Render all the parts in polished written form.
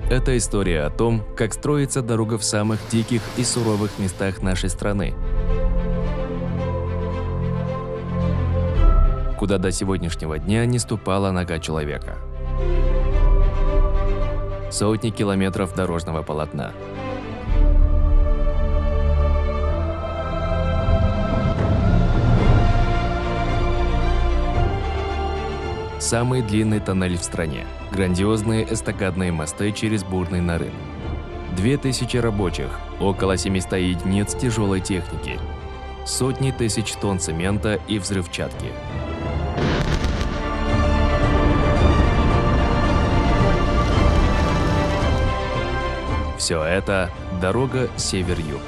Это история о том, как строится дорога в самых диких и суровых местах нашей страны, куда до сегодняшнего дня не ступала нога человека. Сотни километров дорожного полотна. Самый длинный тоннель в стране. Грандиозные эстакадные мосты через бурный Нарын. 2000 рабочих, около 700 единиц тяжелой техники, сотни тысяч тонн цемента и взрывчатки. Все это – дорога север-юг.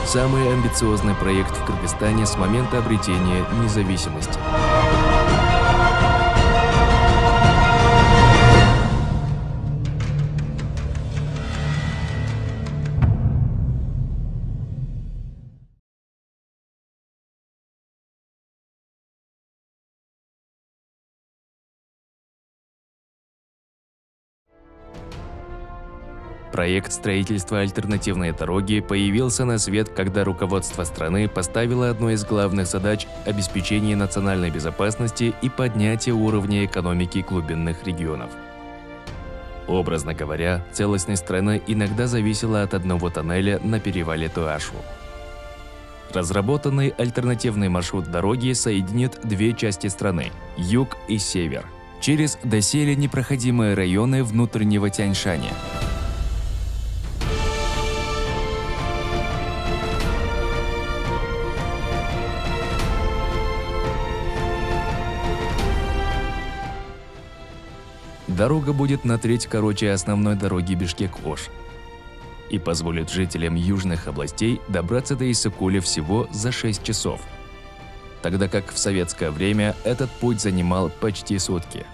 Самый амбициозный проект в Кыргызстане с момента обретения независимости. Проект строительства альтернативной дороги появился на свет, когда руководство страны поставило одной из главных задач обеспечение национальной безопасности и поднятие уровня экономики глубинных регионов. Образно говоря, целостность страны иногда зависела от одного тоннеля на перевале Туашу. Разработанный альтернативный маршрут дороги соединит две части страны – юг и север, через доселе непроходимые районы внутреннего Тяньшаня. Дорога будет на треть короче основной дороги Бишкек-Ош и позволит жителям южных областей добраться до Иссык-Куля всего за 6 часов, тогда как в советское время этот путь занимал почти сутки.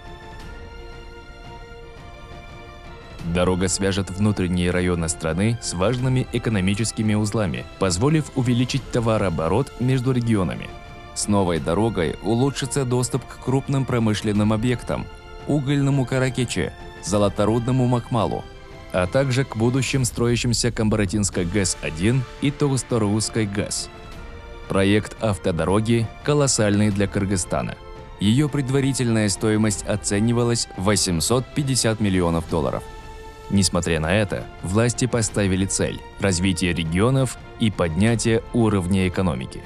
Дорога свяжет внутренние районы страны с важными экономическими узлами, позволив увеличить товарооборот между регионами. С новой дорогой улучшится доступ к крупным промышленным объектам, угольному Каракече, золоторудному Макмалу, а также к будущим строящимся Камбаратинской ГЭС-1 и Тогусторуусской ГЭС. Проект автодороги колоссальный для Кыргызстана. Ее предварительная стоимость оценивалась в $850 миллионов. Несмотря на это, власти поставили цель – развитие регионов и поднятие уровня экономики.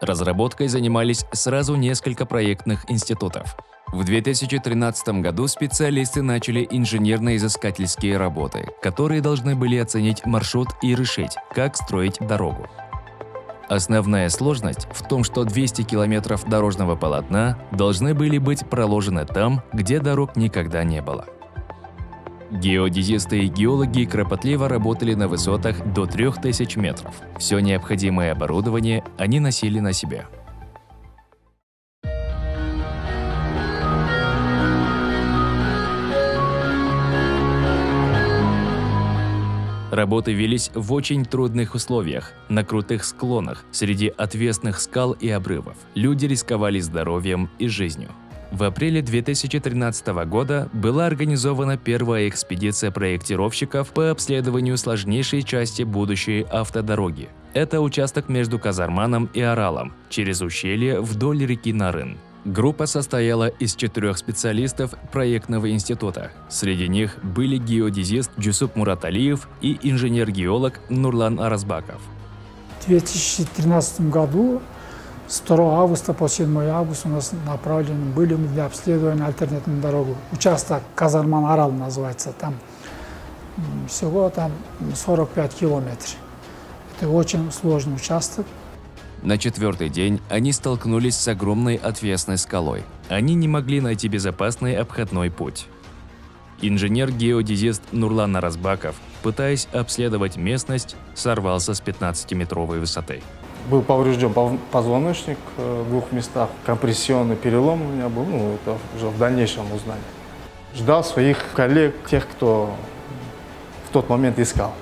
Разработкой занимались сразу несколько проектных институтов. В 2013 году специалисты начали инженерно-изыскательские работы, которые должны были оценить маршрут и решить, как строить дорогу. Основная сложность в том, что 200 километров дорожного полотна должны были быть проложены там, где дорог никогда не было. Геодезисты и геологи кропотливо работали на высотах до 3000 метров. Все необходимое оборудование они носили на себе. Работы велись в очень трудных условиях, на крутых склонах, среди отвесных скал и обрывов. Люди рисковали здоровьем и жизнью. В апреле 2013 года была организована первая экспедиция проектировщиков по обследованию сложнейшей части будущей автодороги. Это участок между Казарманом и Аралом, через ущелье вдоль реки Нарын. Группа состояла из 4 специалистов проектного института. Среди них были геодезист Джусуп Мураталиев и инженер-геолог Нурлан Аразбаков. В 2013 году с 2 августа по 7 августа у нас направлены были для обследования альтернативной дороги. Участок Казарман-Арал называется. Там всего 45 километров. Это очень сложный участок. На 4-й день они столкнулись с огромной отвесной скалой. Они не могли найти безопасный обходной путь. Инженер-геодезист Нурлан Наразбаков, пытаясь обследовать местность, сорвался с 15-метровой высоты. Был поврежден позвоночник в 2 местах, компрессионный перелом у меня был, это уже в дальнейшем узнали. Ждал своих коллег, тех, кто в тот момент искал.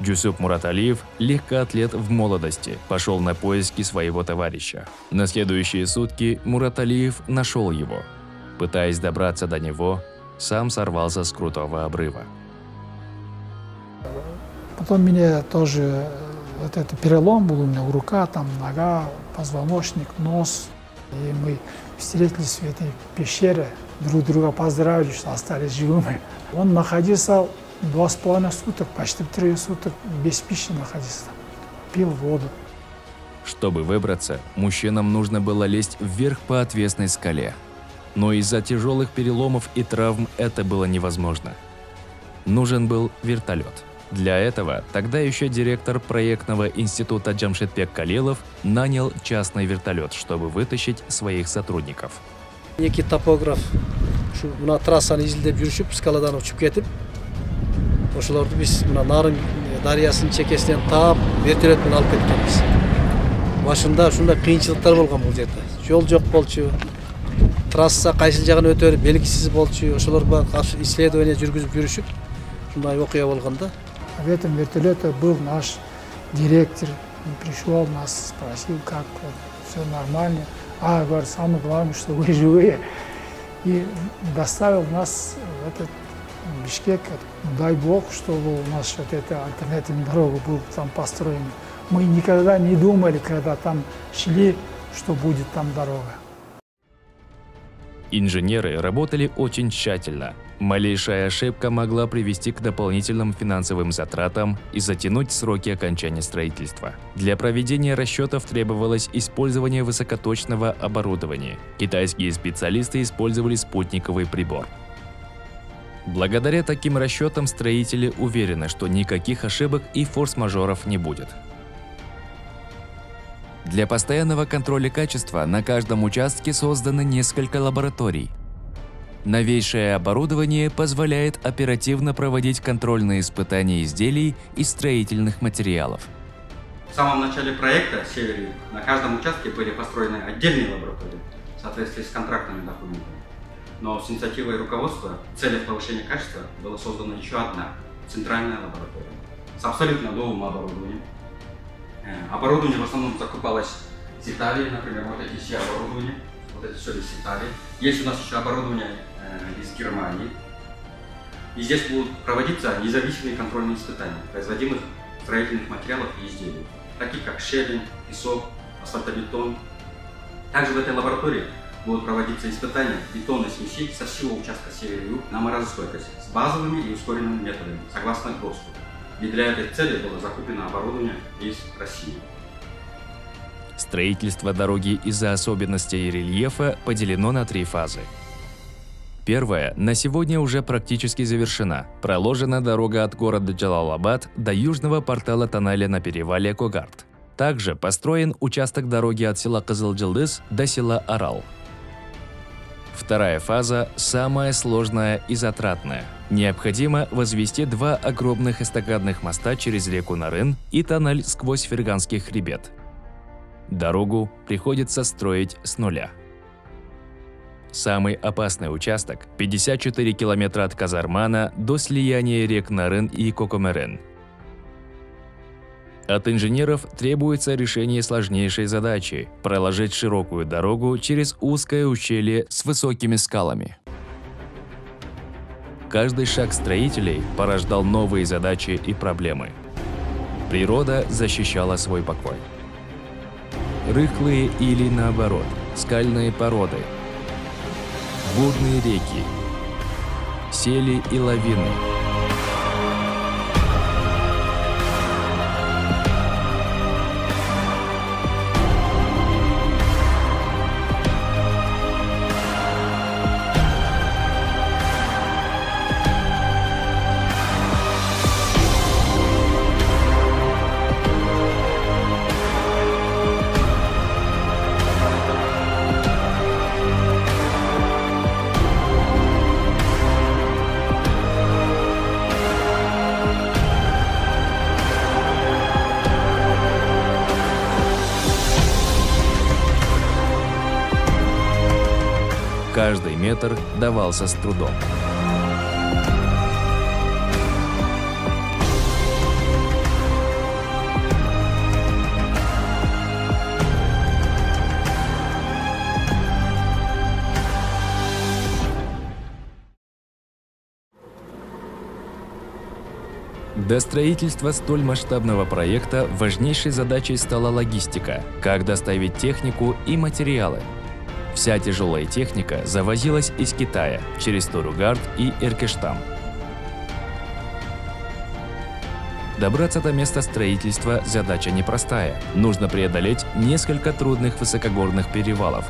Джусуп Мураталиев, легкоатлет в молодости, пошел на поиски своего товарища. На следующие сутки Мураталиев нашел его. Пытаясь добраться до него, сам сорвался с крутого обрыва. Потом меня тоже этот перелом был у меня, рука, там нога, позвоночник, нос. И мы встретились в этой пещере, друг друга поздравили, что остались живыми. Он находился 2,5 суток, почти 3 суток без пищи находился, пил воду. Чтобы выбраться, мужчинам нужно было лезть вверх по отвесной скале. Но из-за тяжелых переломов и травм это было невозможно. Нужен был вертолет. Для этого тогда еще директор проектного института Джамшедбек Калилов нанял частный вертолет, чтобы вытащить своих сотрудников. Некий топограф мына трассаны изилдеп жүрүшүп, скаладан учуп кетип, ошолорду биз мына Нарын дарыясынын чекесинен таап, вертолет менен алып кеткенбиз. Башында ушундай кыйынчылыктар болгон бул жерде. Жол жок болчу, трасса кайсыл жагын өтөр белгисиз болчу, ошолорго каршы исследование жүргүзүп жүрүшүп, ушундай окуя болгон да. В этом вертолете был наш директор, он пришел, нас спросил, как все нормально. Говорит, самое главное, что вы живые. И доставил нас в этот Бишкек. Дай Бог, чтобы у нас вот эта альтернативная дорога была там построена. Мы никогда не думали, когда там шли, что будет там дорога. Инженеры работали очень тщательно. Малейшая ошибка могла привести к дополнительным финансовым затратам и затянуть сроки окончания строительства. Для проведения расчетов требовалось использование высокоточного оборудования. Китайские специалисты использовали спутниковый прибор. Благодаря таким расчетам строители уверены, что никаких ошибок и форс-мажоров не будет. Для постоянного контроля качества на каждом участке создано несколько лабораторий. Новейшее оборудование позволяет оперативно проводить контрольные испытания изделий и строительных материалов. В самом начале проекта «Север-Юг» на каждом участке были построены отдельные лаборатории в соответствии с контрактными документами. Но с инициативой руководства в целях повышения качества была создана еще одна центральная лаборатория с абсолютно новым оборудованием. Оборудование в основном закупалось из Италии, например, вот эти все оборудования, вот это все из Италии. Есть у нас еще оборудование из Германии. И здесь будут проводиться независимые контрольные испытания производимых строительных материалов и изделий, таких как щебень, песок, асфальтобетон. Также в этой лаборатории будут проводиться испытания бетонной смеси со всего участка Север-Юг на морозостойкость с базовыми и ускоренными методами, согласно ГОСТу. И для этой цели было закуплено оборудование из России. Строительство дороги из-за особенностей рельефа поделено на 3 фазы. Первая на сегодня уже практически завершена. Проложена дорога от города Джалалабад до южного портала тоннеля на перевале Когарт. Также построен участок дороги от села Кызылжылдыз до села Арал. Вторая фаза самая сложная и затратная. Необходимо возвести 2 огромных эстакадных моста через реку Нарын и тоннель сквозь Ферганский хребет. Дорогу приходится строить с нуля. Самый опасный участок – 54 километра от Казармана до слияния рек Нарын и Кокомерен. От инженеров требуется решение сложнейшей задачи – проложить широкую дорогу через узкое ущелье с высокими скалами. Каждый шаг строителей порождал новые задачи и проблемы. Природа защищала свой покой. Рыхлые или, наоборот, скальные породы, бурные реки, сели и лавины. метр давался с трудом. До строительства столь масштабного проекта важнейшей задачей стала логистика, как доставить технику и материалы. Вся тяжелая техника завозилась из Китая через Торугард и Эркештам. Добраться до места строительства – задача непростая. Нужно преодолеть несколько трудных высокогорных перевалов.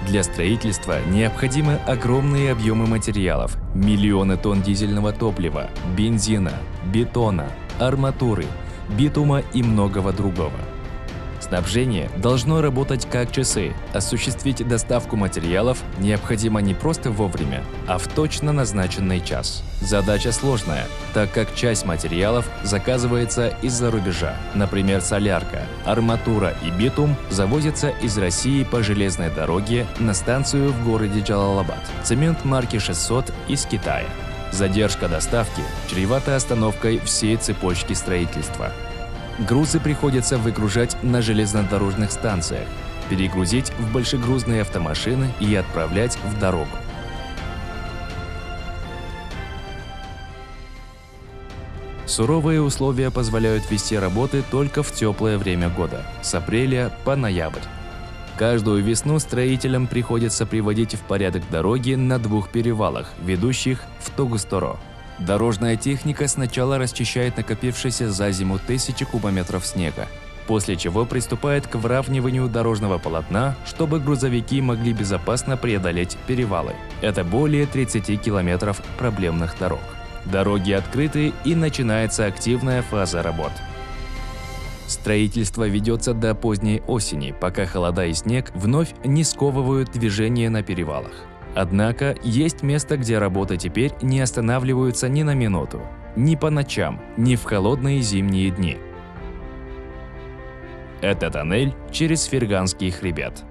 Для строительства необходимы огромные объемы материалов, миллионы тонн дизельного топлива, бензина, бетона, арматуры, битума и многого другого. Снабжение должно работать как часы. Осуществить доставку материалов необходимо не просто вовремя, а в точно назначенный час. Задача сложная, так как часть материалов заказывается из-за рубежа. Например, солярка, арматура и битум завозятся из России по железной дороге на станцию в городе Джалалабад. Цемент марки 600 из Китая. Задержка доставки чревата остановкой всей цепочки строительства. Грузы приходится выгружать на железнодорожных станциях, перегрузить в большегрузные автомашины и отправлять в дорогу. Суровые условия позволяют вести работы только в теплое время года, с апреля по ноябрь. Каждую весну строителям приходится приводить в порядок дороги на 2 перевалах, ведущих в Тогусторо. Дорожная техника сначала расчищает накопившиеся за зиму тысячи кубометров снега, после чего приступает к выравниванию дорожного полотна, чтобы грузовики могли безопасно преодолеть перевалы. Это более 30 километров проблемных дорог. Дороги открыты, и начинается активная фаза работ. Строительство ведется до поздней осени, пока холода и снег вновь не сковывают движение на перевалах. Однако есть место, где работы теперь не останавливаются ни на минуту, ни по ночам, ни в холодные зимние дни. Это тоннель через Ферганский хребет.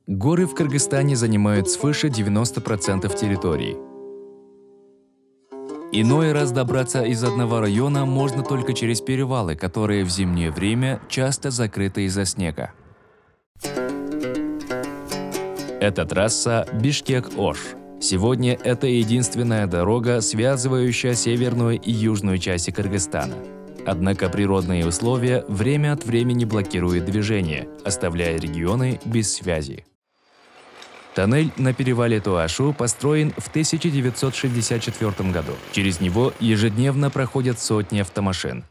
Горы в Кыргызстане занимают свыше 90% территории. Иной раз добраться из одного района можно только через перевалы, которые в зимнее время часто закрыты из-за снега. Это трасса Бишкек-Ош. Сегодня это единственная дорога, связывающая северную и южную части Кыргызстана. Однако природные условия время от времени блокируют движение, оставляя регионы без связи. Тоннель на перевале Туашу построен в 1964 году. Через него ежедневно проходят сотни автомашин.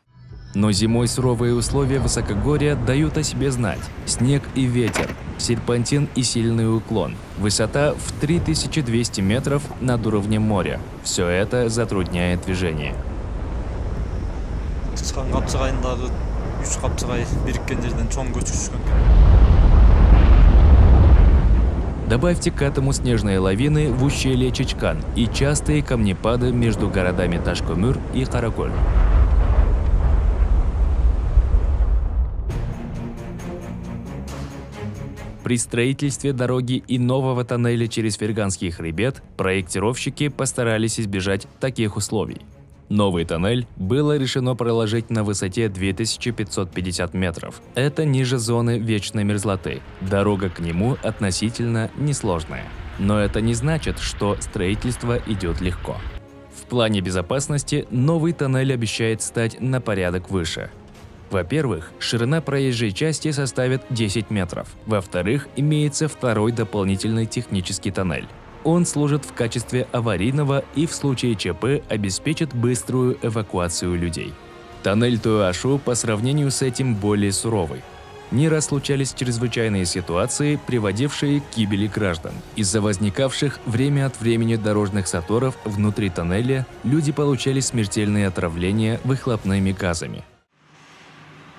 Но зимой суровые условия высокогорья дают о себе знать. Снег и ветер, серпантин и сильный уклон, высота в 3200 метров над уровнем моря. Все это затрудняет движение. Добавьте к этому снежные лавины в ущелье Чичкан и частые камнепады между городами Ташкомыр и Караколь. При строительстве дороги и нового тоннеля через Ферганский хребет проектировщики постарались избежать таких условий. Новый тоннель было решено проложить на высоте 2550 метров. Это ниже зоны вечной мерзлоты. Дорога к нему относительно несложная. Но это не значит, что строительство идет легко. В плане безопасности новый тоннель обещает стать на порядок выше. Во-первых, ширина проезжей части составит 10 метров. Во-вторых, имеется второй дополнительный технический тоннель. Он служит в качестве аварийного и в случае ЧП обеспечит быструю эвакуацию людей. Тоннель Туашу по сравнению с этим более суровый. Не раз случались чрезвычайные ситуации, приводившие к гибели граждан. Из-за возникавших время от времени дорожных заторов внутри тоннеля люди получали смертельные отравления выхлопными газами.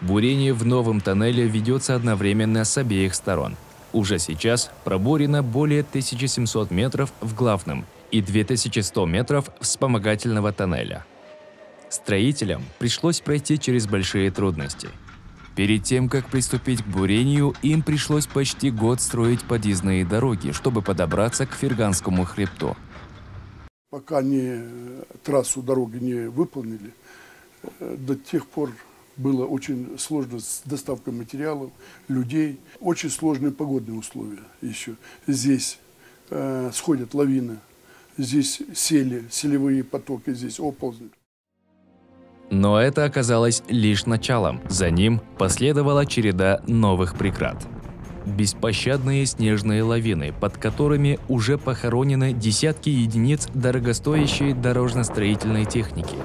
Бурение в новом тоннеле ведется одновременно с обеих сторон. Уже сейчас пробурено более 1700 метров в главном и 2100 метров вспомогательного тоннеля. Строителям пришлось пройти через большие трудности. Перед тем, как приступить к бурению, им пришлось почти год строить подъездные дороги, чтобы подобраться к Ферганскому хребту. Пока трассу дороги не выполнили, до тех пор было очень сложно с доставкой материалов, людей. Очень сложные погодные условия еще. Здесь сходят лавины, здесь селевые потоки, здесь оползни. Но это оказалось лишь началом. За ним последовала череда новых преград. Беспощадные снежные лавины, под которыми уже похоронены десятки единиц дорогостоящей дорожно-строительной техники.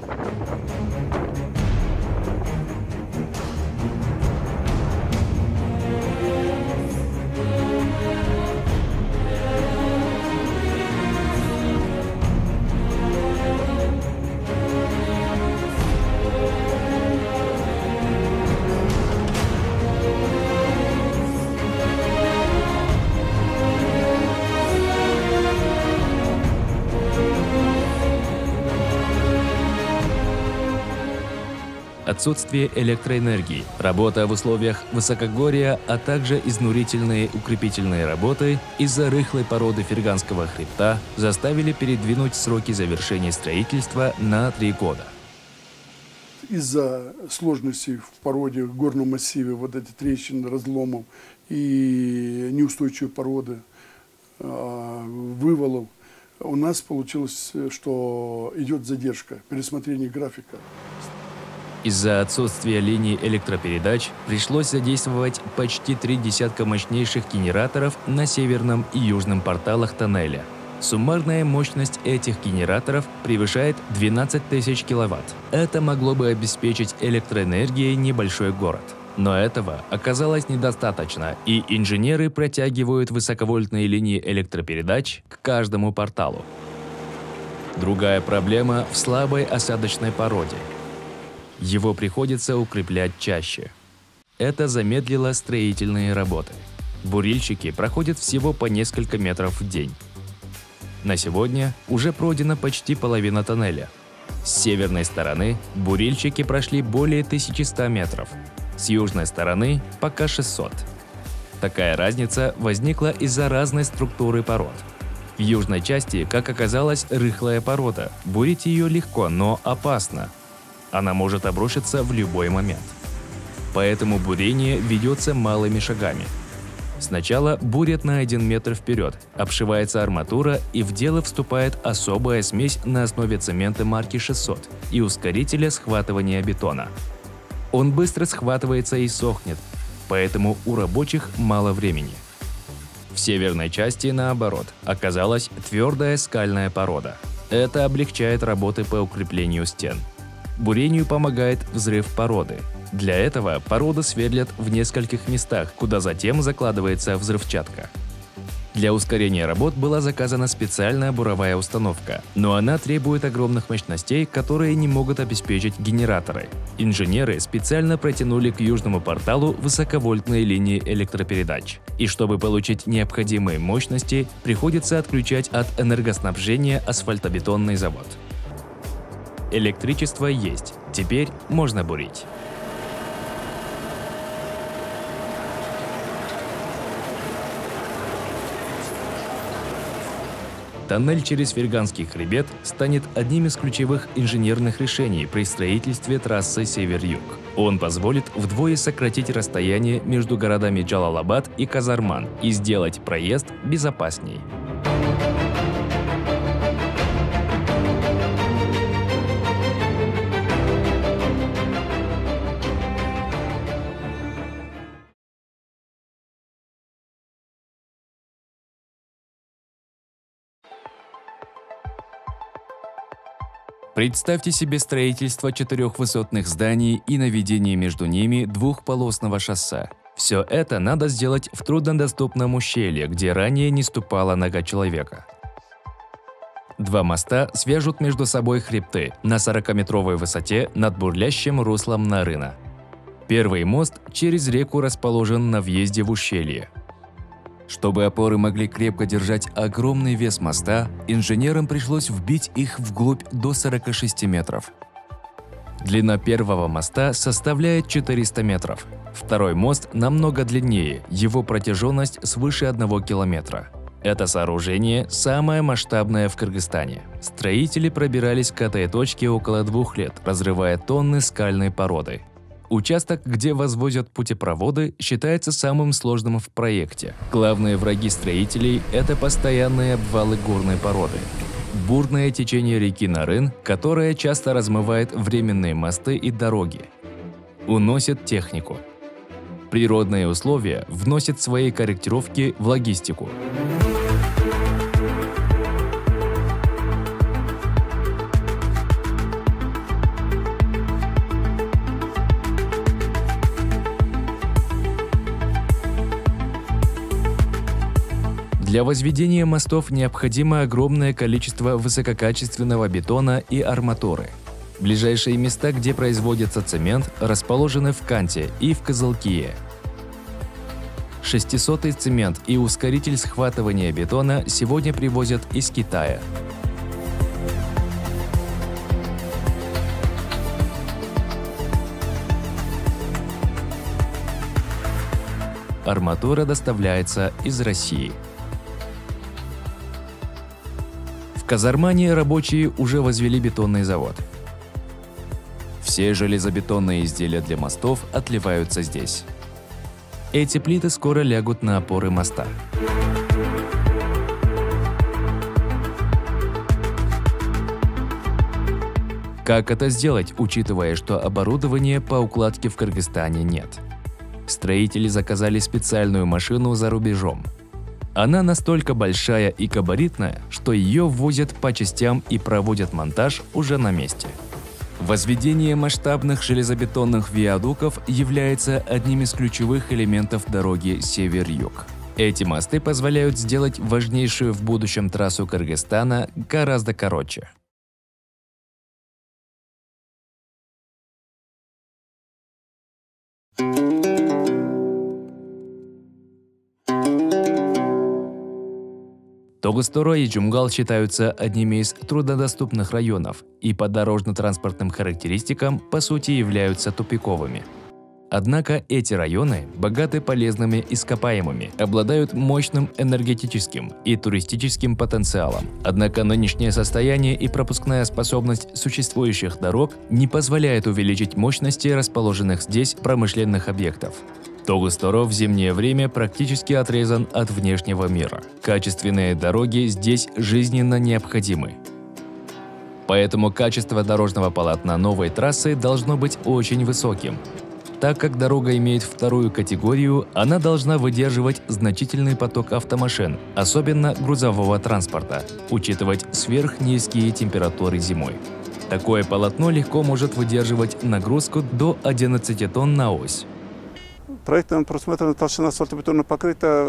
Отсутствие электроэнергии, работа в условиях высокогорья, а также изнурительные укрепительные работы из-за рыхлой породы Ферганского хребта заставили передвинуть сроки завершения строительства на 3 года. Из-за сложностей в породе, в горном массиве, вот эти трещины, разломов и неустойчивой породы, вывалов, у нас получилось, что идет задержка, пересмотрение графика. Из-за отсутствия линий электропередач пришлось задействовать почти 3 десятка мощнейших генераторов на северном и южном порталах тоннеля. Суммарная мощность этих генераторов превышает 12 тысяч киловатт. Это могло бы обеспечить электроэнергией небольшой город. Но этого оказалось недостаточно, и инженеры протягивают высоковольтные линии электропередач к каждому порталу. Другая проблема в слабой осадочной породе. Его приходится укреплять чаще. Это замедлило строительные работы. Бурильщики проходят всего по несколько метров в день. На сегодня уже пройдена почти половина тоннеля. С северной стороны бурильщики прошли более 1100 метров, с южной стороны пока 600. Такая разница возникла из-за разной структуры пород. В южной части, как оказалось, рыхлая порода. Бурить ее легко, но опасно. Она может обрушиться в любой момент. Поэтому бурение ведется малыми шагами. Сначала бурят на 1 метр вперед, обшивается арматура, и в дело вступает особая смесь на основе цемента марки 600 и ускорителя схватывания бетона. Он быстро схватывается и сохнет, поэтому у рабочих мало времени. В северной части, наоборот, оказалась твердая скальная порода. Это облегчает работы по укреплению стен. Бурению помогает взрыв породы. Для этого породу сверлят в нескольких местах, куда затем закладывается взрывчатка. Для ускорения работ была заказана специальная буровая установка, но она требует огромных мощностей, которые не могут обеспечить генераторы. Инженеры специально протянули к южному порталу высоковольтные линии электропередач. И чтобы получить необходимые мощности, приходится отключать от энергоснабжения асфальтобетонный завод. Электричество есть, теперь можно бурить. Тоннель через Ферганский хребет станет одним из ключевых инженерных решений при строительстве трассы Север-Юг. Он позволит вдвое сократить расстояние между городами Джалалабад и Казарман и сделать проезд безопасней. Представьте себе строительство 4 высотных зданий и наведение между ними двухполосного шоссе. Все это надо сделать в труднодоступном ущелье, где ранее не ступала нога человека. 2 моста свяжут между собой хребты на 40-метровой высоте над бурлящим руслом Нарына. Первый мост через реку расположен на въезде в ущелье. Чтобы опоры могли крепко держать огромный вес моста, инженерам пришлось вбить их вглубь до 46 метров. Длина первого моста составляет 400 метров. Второй мост намного длиннее, его протяженность свыше 1 километра. Это сооружение самое масштабное в Кыргызстане. Строители пробирались к этой точке около 2 лет, разрывая тонны скальной породы. Участок, где возводят путепроводы, считается самым сложным в проекте. Главные враги строителей – это постоянные обвалы горной породы. Бурное течение реки Нарын, которое часто размывает временные мосты и дороги. Уносит технику. Природные условия вносят свои корректировки в логистику. Для возведения мостов необходимо огромное количество высококачественного бетона и арматуры. Ближайшие места, где производится цемент, расположены в Канте и в Кызылкие. 600-й цемент и ускоритель схватывания бетона сегодня привозят из Китая. Арматура доставляется из России. В Казармане рабочие уже возвели бетонный завод. Все железобетонные изделия для мостов отливаются здесь. Эти плиты скоро лягут на опоры моста. Как это сделать, учитывая, что оборудования по укладке в Кыргызстане нет? Строители заказали специальную машину за рубежом. Она настолько большая и габаритная, что ее ввозят по частям и проводят монтаж уже на месте. Возведение масштабных железобетонных виадуков является одним из ключевых элементов дороги север-юг. Эти мосты позволяют сделать важнейшую в будущем трассу Кыргызстана гораздо короче. Тогуз-Торой и Джумгал считаются одними из труднодоступных районов и по дорожно-транспортным характеристикам по сути являются тупиковыми. Однако эти районы богаты полезными ископаемыми, обладают мощным энергетическим и туристическим потенциалом. Однако нынешнее состояние и пропускная способность существующих дорог не позволяет увеличить мощности расположенных здесь промышленных объектов. Тогуз-Торо в зимнее время практически отрезан от внешнего мира. Качественные дороги здесь жизненно необходимы. Поэтому качество дорожного полотна новой трассы должно быть очень высоким. Так как дорога имеет вторую категорию, она должна выдерживать значительный поток автомашин, особенно грузового транспорта, учитывать сверхнизкие температуры зимой. Такое полотно легко может выдерживать нагрузку до 11 тонн на ось. Проектом предусмотрена толщина асфальтобетонного покрытия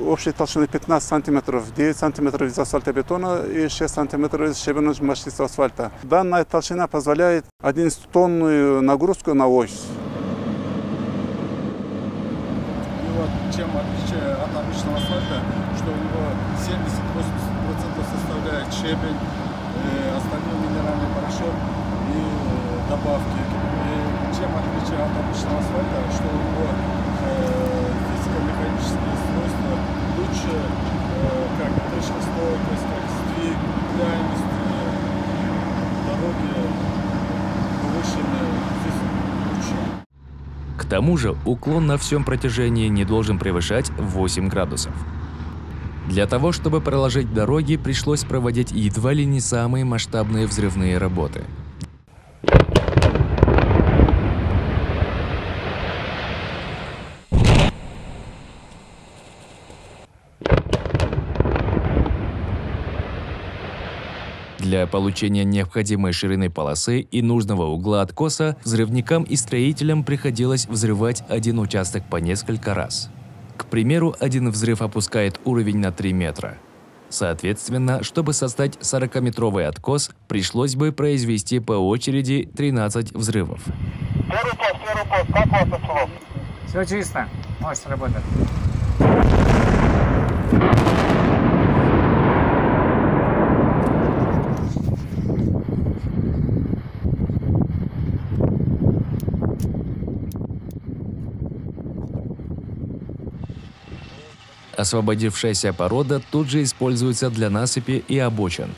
общей толщины 15 сантиметров, 9 сантиметров из асфальтобетона и 6 сантиметров из щебенно-мастистого асфальта. Данная толщина позволяет 11-тонную нагрузку на ось. И вот чем отличие от обычного асфальта, что у него 70-80% составляет щебень, остальной минеральный порошок и добавки. Чем отличие от обычного асфальта, что у него физико-механические свойства лучше, как отрыжкостойкость, как сдвиг, крайность дороги повышенная, здесь лучше. К тому же уклон на всем протяжении не должен превышать 8 градусов. Для того, чтобы проложить дороги, пришлось проводить едва ли не самые масштабные взрывные работы. Для получения необходимой ширины полосы и нужного угла откоса взрывникам и строителям приходилось взрывать один участок по несколько раз. К примеру, один взрыв опускает уровень на 3 метра. Соответственно, чтобы создать 40-метровый откос, пришлось бы произвести по очереди 13 взрывов. Первый пост, как у вас началось? Все чисто, можешь работать. Освободившаяся порода тут же используется для насыпи и обочин.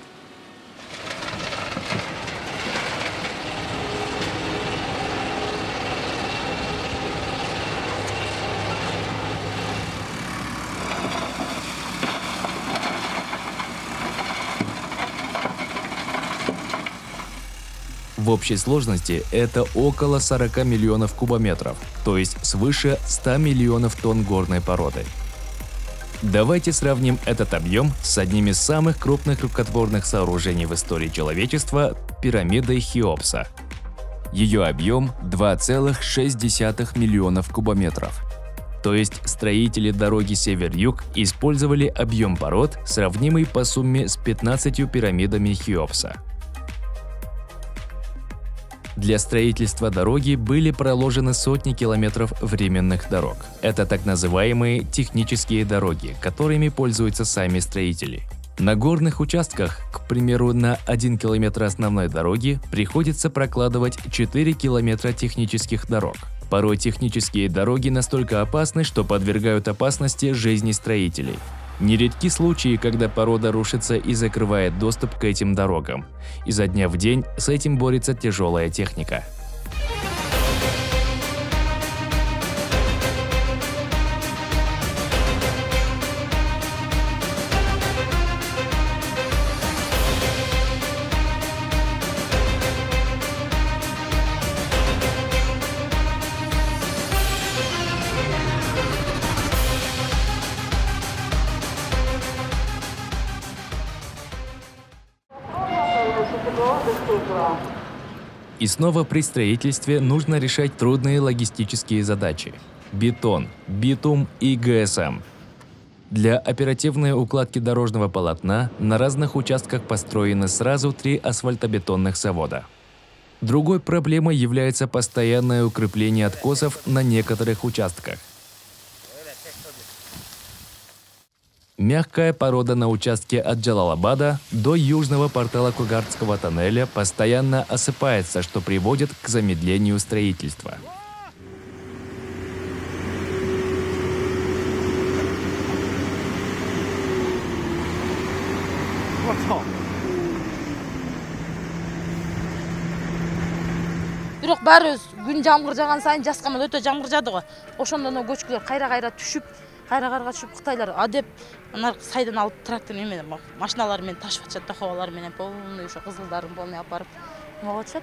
В общей сложности это около 40 миллионов кубометров, то есть свыше 100 миллионов тонн горной породы. Давайте сравним этот объем с одним из самых крупных рукотворных сооружений в истории человечества – пирамидой Хеопса. Ее объем 2,6 миллионов кубометров. То есть строители дороги Север-Юг использовали объем пород, сравнимый по сумме с 15 пирамидами Хеопса. Для строительства дороги были проложены сотни километров временных дорог. Это так называемые технические дороги, которыми пользуются сами строители. На горных участках, к примеру, на 1 километр основной дороги приходится прокладывать 4 километра технических дорог. Порой технические дороги настолько опасны, что подвергают опасности жизни строителей. Нередки случаи, когда порода рушится и закрывает доступ к этим дорогам. Изо дня в день с этим борется тяжелая техника. И снова при строительстве нужно решать трудные логистические задачи – бетон, битум и ГСМ. Для оперативной укладки дорожного полотна на разных участках построены сразу 3 асфальтобетонных завода. Другой проблемой является постоянное укрепление откосов на некоторых участках. Мягкая порода на участке от Джалалабада до южного портала Кугардского тоннеля постоянно осыпается, что приводит к замедлению строительства. Бирок баары күн жамгыр жаган сайын жаскандан өтө жамгыр жаады го. Ошондон көчкүлөр кайра түшүп, кайра түшүп Кытайлар адеп анар сайдан алып трактор менен машиналар менен ташып атышат, таховалар менен полный ошо кызылдарын полный апарып могут атышат.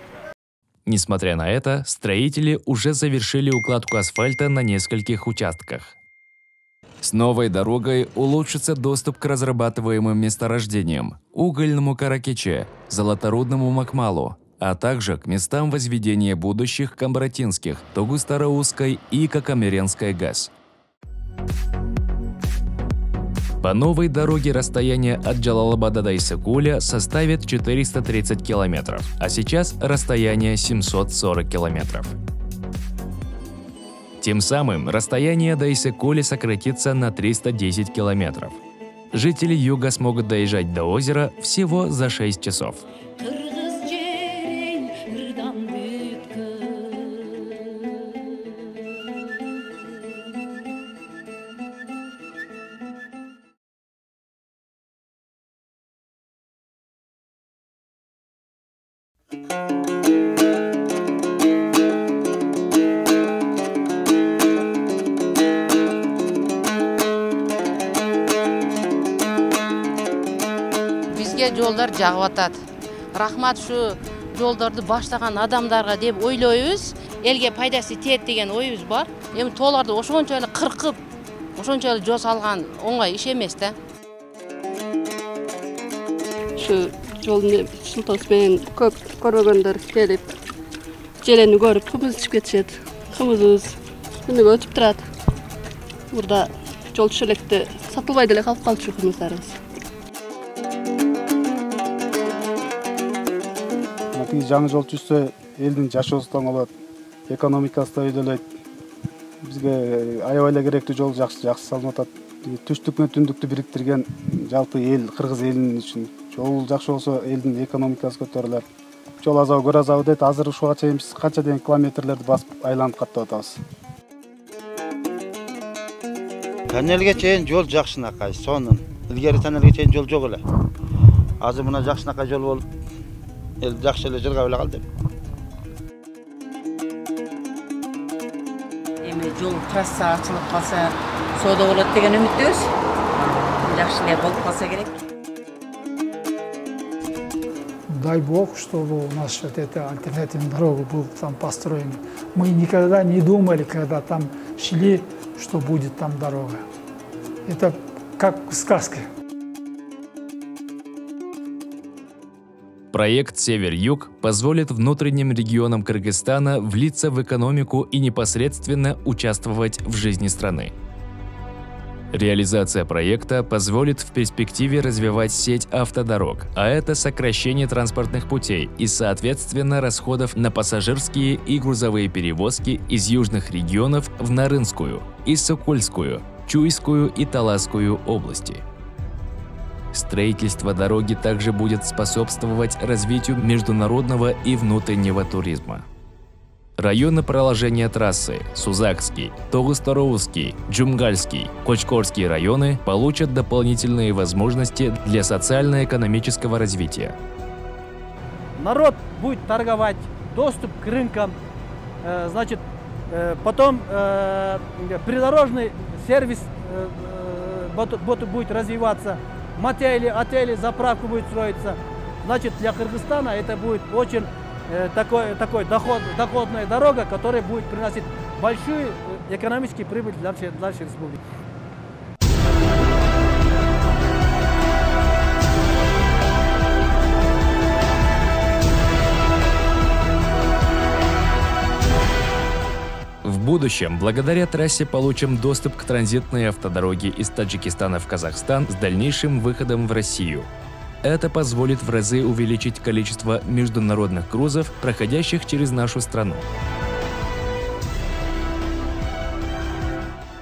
Несмотря на это, строители уже завершили укладку асфальта на нескольких участках. С новой дорогой улучшится доступ к разрабатываемым месторождениям – угольному Каракече, золоторудному Макмалу, а также к местам возведения будущих Камбратинских, Тогу-Староусской и Кокомеренской ГАЗ. По новой дороге расстояние от Джалалабада до Иссыкуля составит 430 километров, а сейчас расстояние 740 километров. Тем самым расстояние до Иссыкуля сократится на 310 километров. Жители юга смогут доезжать до озера всего за 6 часов. Бизге жолдар жагып атат. Рахмат ушу жолдорду баштаган адамдарга деп ойлойбуз. Элге пайдасы тиет деген оюбуз бар. Эми тоолорду ошончо эле кыркып, ошончо эле жол салган оңой иш эмес да. Ушу жолдун султасы менен көп көрбөгөндөр келип, желени көрүп кымыз ичип кетишет. Кымызыбыз күнүгө өтүп турат. Мурда жол түшө электе сатылбай деле калып калчу кымыздарыбыз. Жаңы жол түшсө элдин жашоосу тоңолот, экономикасы да өйдөлөйт. Бизге аябай эле керектүү жол жакшы салынып атат. Түштүк менен түндүктү бириктирген жалпы эл, кыргыз элинин үчүн жол жакшы болсо элдин экономикасы көтөрүлөт. Жол азабы, көр азабы дейт. Азыр ушуга чейин биз канча деген километрлерди басып айланып каттап атабыз. Тоннелге чейин жол жакшынакай, сонун. Илгери тоннелге чейин жол жок эле. Азыр мына жакшынакай жол болуп, эл жакшы эле жыргап эле калды. Эми жол трасса ачылып калса, соода болот деген үмүттөбүз. Жакшы эле болуп калса керек. Дай бог, чтобы у нас вот эта альтернативная дорога была там построена. Мы никогда не думали, когда там шли, что будет там дорога. Это как сказка. Проект «Север-Юг» позволит внутренним регионам Кыргызстана влиться в экономику и непосредственно участвовать в жизни страны. Реализация проекта позволит в перспективе развивать сеть автодорог, а это сокращение транспортных путей и, соответственно, расходов на пассажирские и грузовые перевозки из южных регионов в Нарынскую, Иссыкульскую, Чуйскую и Таласскую области. Строительство дороги также будет способствовать развитию международного и внутреннего туризма. Районы проложения трассы Сузакский, Тогусторовский, Джумгальский, Кочкорский районы получат дополнительные возможности для социально-экономического развития. Народ будет торговать, доступ к рынкам, потом придорожный сервис будет развиваться, отели, заправка будет строиться. Значит, для Кыргызстана это будет очень такой доходная дорога, которая будет приносить большую экономическую прибыль для нашей республики. В будущем, благодаря трассе, получим доступ к транзитной автодороге из Таджикистана в Казахстан с дальнейшим выходом в Россию. Это позволит в разы увеличить количество международных грузов, проходящих через нашу страну.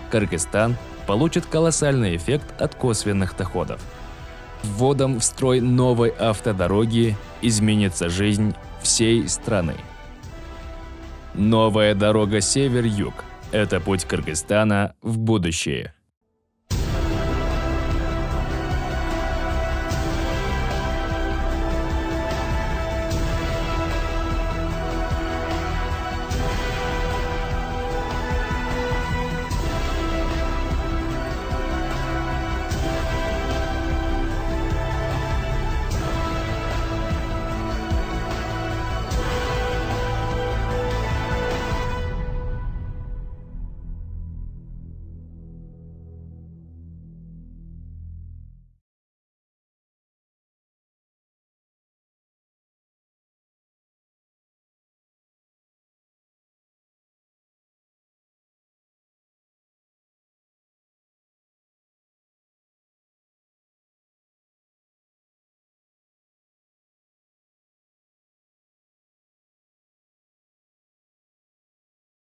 Кыргызстан получит колоссальный эффект от косвенных доходов. Вводом в строй новой автодороги изменится жизнь всей страны. Новая дорога Север-Юг – это путь Кыргызстана в будущее.